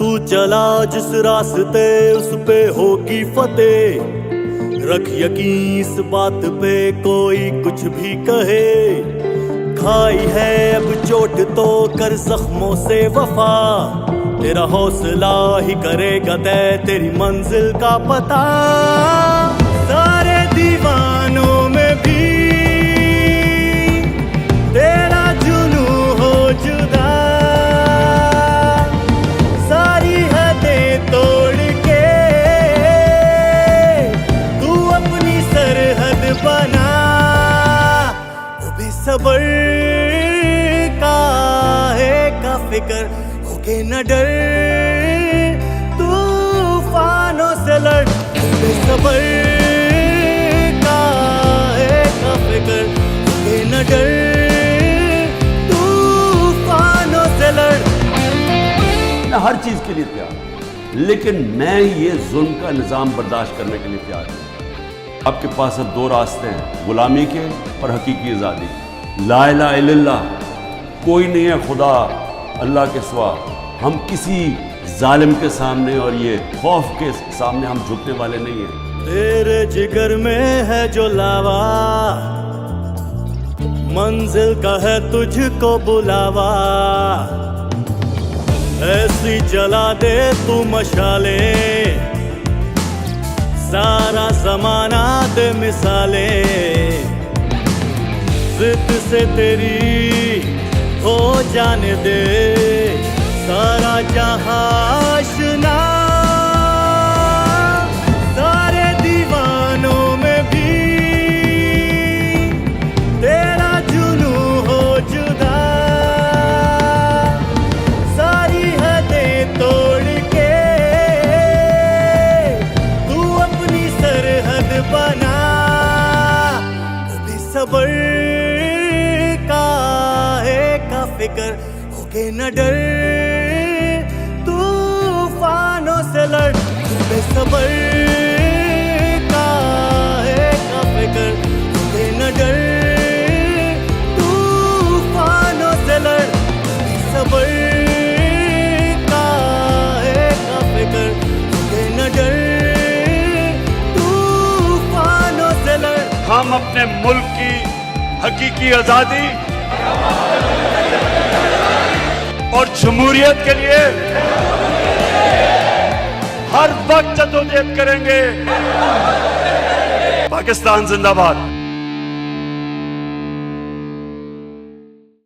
तू चला जिस रास्ते उस पे होगी फतेह, रख यकीन इस बात पे कोई कुछ भी कहे। खाई है अब चोट तो कर जख्मों से वफा, तेरा हौसला ही करेगा तय तेरी मंजिल का पता। सारे दीवानों में भी तेरा जुनू हो जुदा, सारी हदें तोड़ के तू अपनी सरहद बना। वो बेसबर का फिक्र होके न डर, तूफानों से लड़। वो बेसबर का फिक्र होके न डर, तूफानों से लड़। मैं हर चीज के लिए तैयार हूं, लेकिन मैं ये जुल्म का निजाम बर्दाश्त करने के लिए तैयार हूं। आपके पास अब दो रास्ते हैं, गुलामी के और हकीकी आजादी। ला इलाहा इल्लल्लाह, कोई नहीं है खुदा अल्लाह के सिवा। हम किसी जालिम के सामने और ये खौफ के सामने हम झुकने वाले नहीं हैं। तेरे जिगर में है जो लावा, मंजिल का है तुझको बुलावा। ऐसी जला दे तू मशाले, सारा जमाना दे मिसाले। जिद से तेरी हो जाने दे सारा जहां आशना। सारे दीवानों में भी तेरा जुनू हो जुदा, सारी हदें तोड़ के तू अपनी सरहद बना। वो बेसबर का फिक्र होके न डर, तूफानों से लड़। वो बेसबर का फिक्र होके न डर, तूफानों से लड़। बेसबर का फिक्र होके न डर, तूफानों से लड़। हम अपने मुल्क की हकीकी आजादी और जमहूरियत के लिए हर वक्त जद्दोजहद करेंगे। पाकिस्तान जिंदाबाद।